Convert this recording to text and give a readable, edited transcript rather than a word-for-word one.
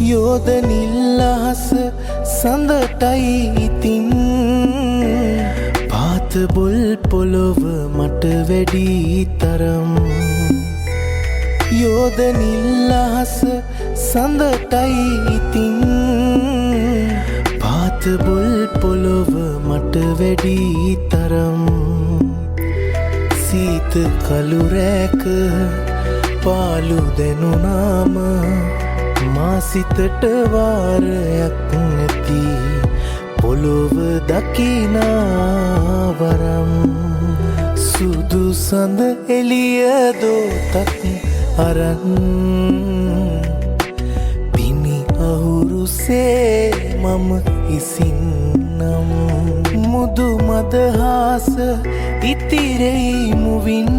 යෝධ නිල්ලහස සඳටයි ඉතින් පාත බොල් පොළොව මට වැඩි තරම් යෝධ නිල්ලහස සඳටයි ඉතින් පාත බොල් පොළොව මට වැඩි තරම් සීත කළු රැක පාලු දැනුනාම මා සිතට වාරයක් නැති පොළොව දකිනාවරම් සුදු සඳ එළිය දෝතක් අරන් පිණි අහුරුසේ මම ඉසින්නම් මුදු මදහාස ඉතිරෙයි මුවින්